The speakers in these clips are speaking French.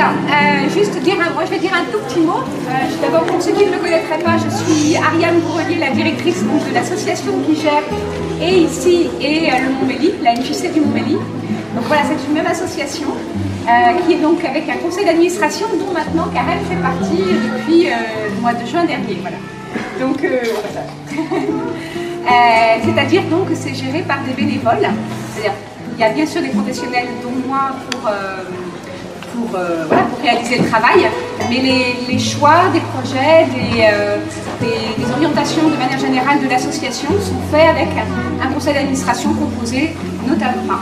Alors, moi je vais dire un tout petit mot. D'abord, pour ceux qui ne me connaîtraient pas, je suis Ariane Bourrelier, la directrice de l'association qui gère et ici et le Montmélie, la MJC du Montmélie. Donc voilà, c'est une même association qui est donc avec un conseil d'administration dont maintenant Karen fait partie depuis le mois de juin dernier. Voilà. Donc c'est-à-dire donc que c'est géré par des bénévoles. C'est-à-dire il y a bien sûr des professionnels dont moi pour réaliser le travail, mais les choix des projets, des orientations de manière générale de l'association sont faits avec un conseil d'administration composé notamment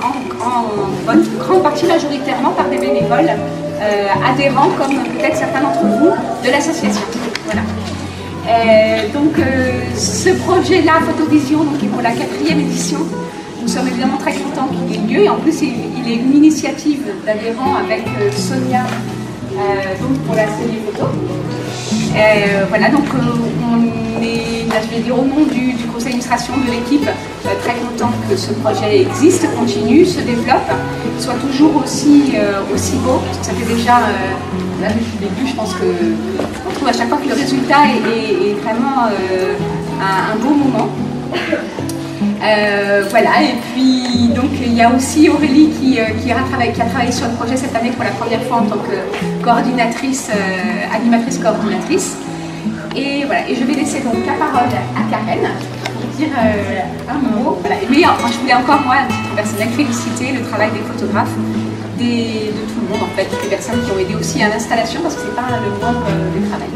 en grande partie majoritairement par des bénévoles adhérents comme peut-être certains d'entre vous de l'association. Voilà. Ce projet-là, Photovision, donc, est pour la 4e édition. Nous sommes évidemment très contents qu'il ait lieu et en plus il est une initiative d'adhérents avec Sonia donc pour la série photo. Voilà, donc on est, là, je vais dire au nom du conseil d'administration de l'équipe, très content que ce projet existe, continue, se développe, soit toujours aussi beau, parce que ça fait déjà, là depuis le début, je pense qu'on trouve à chaque fois que le résultat est vraiment un beau moment. Voilà, et puis donc il y a aussi Aurélie qui a travaillé sur le projet cette année pour la première fois en tant que coordinatrice, animatrice coordinatrice. Et voilà, et je vais laisser donc la parole à Karen pour dire un mot. Voilà. Mais je voulais encore moi, à titre personnel, féliciter le travail des photographes, de tout le monde en fait, toutes les personnes qui ont aidé aussi à l'installation parce que c'est pas le moindre du travail.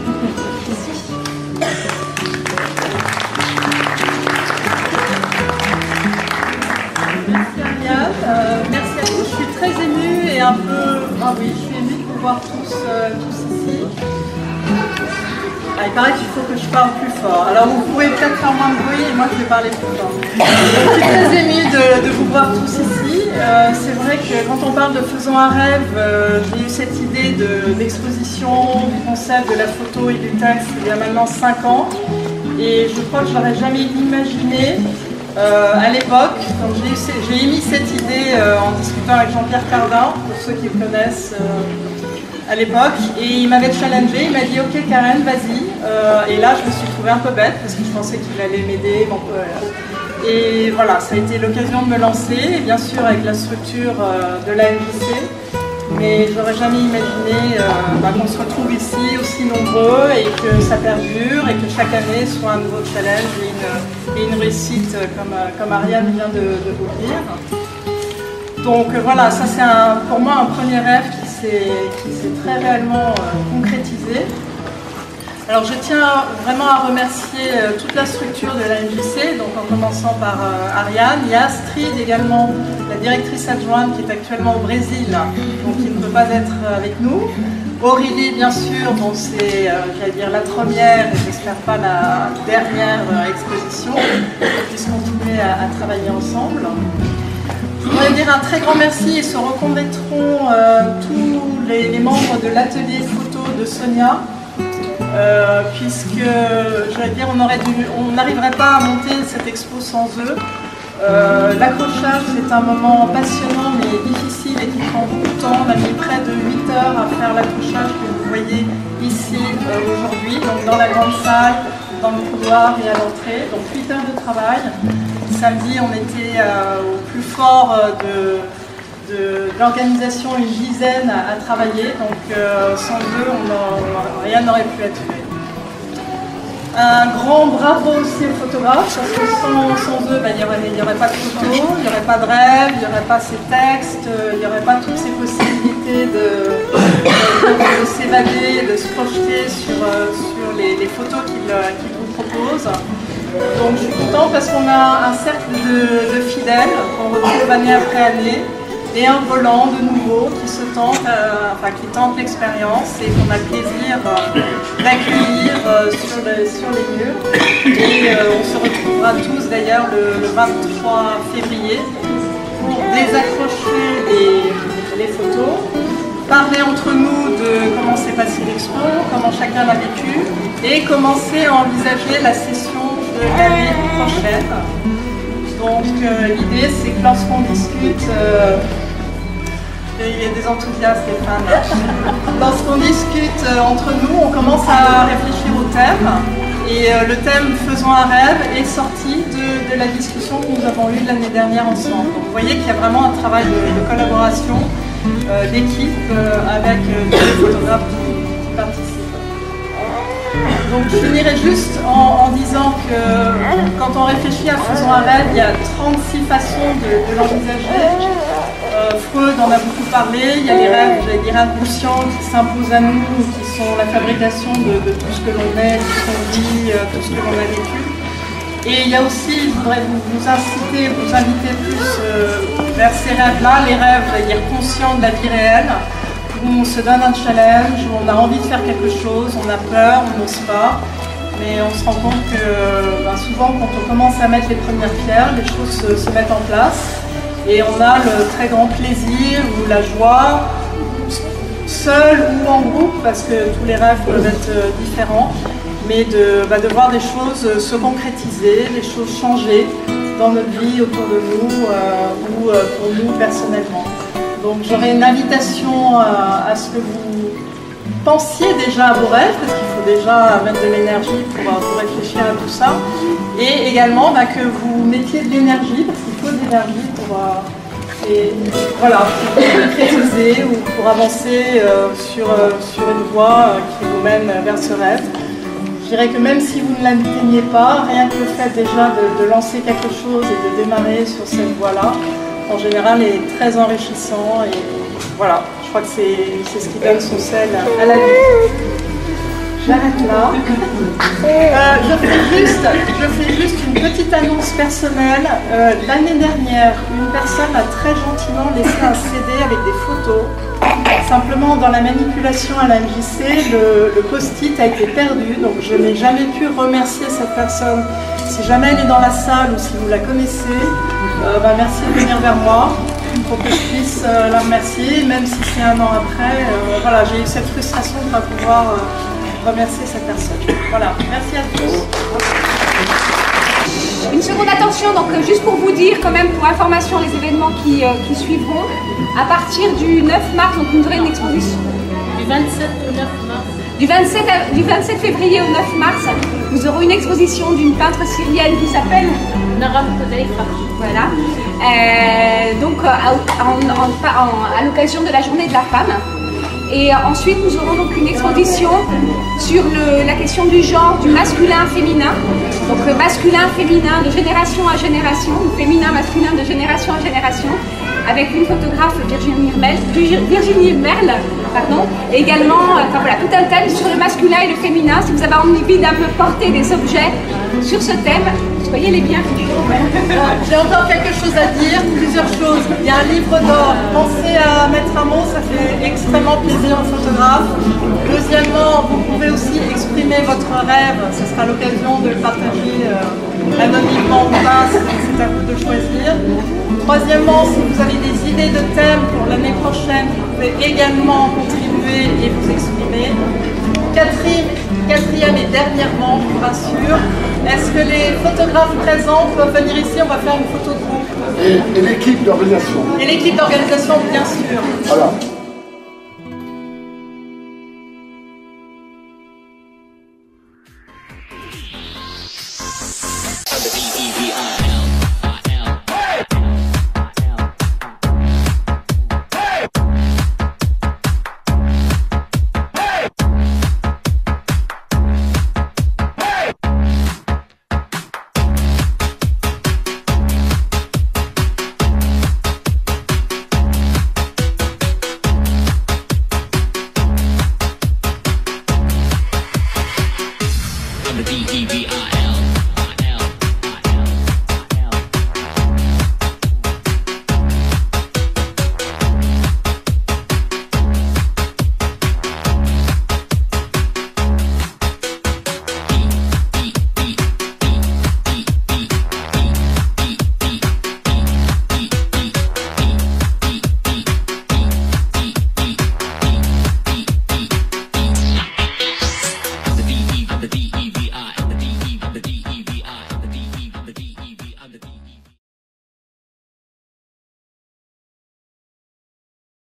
Merci à tous, je suis très émue et un peu... Ah oui, je suis émue de vous voir tous ici. Il paraît qu'il faut que je parle plus fort. Alors vous pouvez peut-être faire moins de bruit et moi je vais parler plus fort. Je suis très émue de vous voir tous ici. C'est vrai que quand on parle de Faisons un rêve, j'ai eu cette idée d'exposition, du concept de la photo et du texte il y a maintenant 5 ans. Et je crois que je n'aurais jamais imaginé à l'époque, quand j'ai émis cette idée en discutant avec Jean-Pierre Cardin, pour ceux qui le connaissent à l'époque, et il m'avait challengé, il m'a dit ok Karen, vas-y, et là je me suis trouvée un peu bête parce que je pensais qu'il allait m'aider, et voilà, ça a été l'occasion de me lancer, et bien sûr avec la structure de la MJC, mais j'aurais jamais imaginé qu'on se retrouve ici aussi nombreux et que ça perdure et que chaque année soit un nouveau challenge et une réussite comme Ariane vient de vous le dire. Donc voilà, ça c'est pour moi un premier rêve qui s'est très réellement concrétisé. Alors je tiens vraiment à remercier toute la structure de la MJC, donc en commençant par Ariane. Il y a Astrid également, la directrice adjointe qui est actuellement au Brésil, donc qui ne peut pas être avec nous. Aurélie bien sûr, dont c'est j'allais dire la première et j'espère pas la dernière exposition, qu'on puisse continuer à travailler ensemble. Je voudrais dire un très grand merci et se reconnaîtront tous les membres de l'atelier photo de Sonia. Puisque, j'allais dire, on n'arriverait pas à monter cette expo sans eux. L'accrochage, c'est un moment passionnant mais difficile et qui prend beaucoup de temps. On a mis près de 8 heures à faire l'accrochage que vous voyez ici aujourd'hui, donc dans la grande salle, dans le couloir et à l'entrée. Donc 8 heures de travail. Samedi, on était au plus fort de l'organisation, une dizaine à travailler, donc sans eux, rien n'aurait pu être fait. Un grand bravo aussi aux photographes, parce que sans eux, il n'y aurait pas de photos, il n'y aurait pas de rêve, il n'y aurait pas ces textes, il n'y aurait pas toutes ces possibilités de s'évader, de se projeter sur les photos qu'ils vous proposent. Donc je suis contente parce qu'on a un cercle de fidèles qu'on retrouve année après année. Et un volant de nouveau qui se tente, qui tente l'expérience et qu'on a le plaisir d'accueillir sur les lieux. Et on se retrouvera tous d'ailleurs le 23 février pour désaccrocher les photos, parler entre nous de comment s'est passé l'expo, comment chacun l'a vécu et commencer à envisager la session de l'année prochaine. Donc l'idée c'est que lorsqu'on discute, il y a des enthousiastes, Stéphane. lorsqu'on discute entre nous, on commence à réfléchir au thème. Et le thème « Faisons un rêve » est sorti de la discussion que nous avons eue l'année dernière ensemble. Donc, vous voyez qu'il y a vraiment un travail de collaboration, d'équipe, avec tous les photographes qui participent. Donc je finirai juste en disant que quand on réfléchit à Faisons un rêve, il y a 36 façons de l'envisager. Freud en a beaucoup parlé, il y a les rêves, j'allais dire, inconscients qui s'imposent à nous, qui sont la fabrication de tout ce que l'on est, tout ce qu'on vit, tout ce que l'on a vécu. Et il y a aussi, je voudrais vous inciter, vous inviter plus vers ces rêves-là, les rêves, j'allais dire, conscients de la vie réelle, où on se donne un challenge, où on a envie de faire quelque chose, on a peur, on n'ose pas. Mais on se rend compte que souvent, quand on commence à mettre les premières pierres, les choses se mettent en place. Et on a le très grand plaisir ou la joie, seul ou en groupe, parce que tous les rêves peuvent être différents, mais de voir des choses se concrétiser, des choses changer dans notre vie autour de nous ou pour nous personnellement. Donc j'aurais une invitation à ce que vous pensiez déjà à vos rêves, parce qu'il faut déjà mettre de l'énergie pour réfléchir à tout ça, et également que vous mettiez de l'énergie, parce qu'il faut de l'énergie pour concrétiser ou pour avancer sur une voie qui vous mène vers ce rêve. Je dirais que même si vous ne l'atteignez pas, rien que le fait déjà de lancer quelque chose et de démarrer sur cette voie-là, en général est très enrichissant, et voilà, je crois que c'est ce qui donne son sel à la vie. J'arrête là. Je fais juste une petite annonce personnelle. L'année dernière, une personne a très gentiment laissé un CD avec des photos. Simplement, dans la manipulation à la MJC, le post-it a été perdu, donc je n'ai jamais pu remercier cette personne. Si jamais elle est dans la salle ou si vous la connaissez, merci de venir vers moi pour que je puisse la remercier, même si c'est un an après. Voilà, j'ai eu cette frustration de ne pas pouvoir remercier cette personne. Voilà, merci à tous. Une seconde attention, donc juste pour vous dire quand même, pour information, les événements qui suivront, à partir du 9 mars, donc nous aurons une exposition. Du 27 au 9 mars. Du 27 février au 9 mars, nous aurons une exposition d'une peintre syrienne qui s'appelle Naram Kodaïfa. Voilà. Donc à l'occasion de la journée de la femme. Et ensuite, nous aurons donc une exposition sur la question du genre, du masculin-féminin. Donc masculin-féminin de génération à génération, ou féminin-masculin de génération à génération, avec une photographe, Virginie Merle, et également voilà, tout un thème sur le masculin et le féminin. Si vous avez envie d'un peu porter des objets sur ce thème, soyez les bienvenus. J'ai encore quelque chose à dire, plusieurs choses. Il y a un livre d'or. Pensez à mettre un mot, ça fait extrêmement plaisir aux photographes. Deuxièmement, vous pouvez aussi exprimer votre rêve. Ce sera l'occasion de le partager anonymement ou pas, c'est à vous de choisir. Troisièmement, si vous avez des idées de thèmes pour l'année prochaine, vous pouvez également contribuer et vous exprimer. Quatrième et dernièrement, je vous rassure, est-ce que les photographes présents peuvent venir ici? On va faire une photo de groupe. Et l'équipe d'organisation. Et l'équipe d'organisation, bien sûr. Voilà.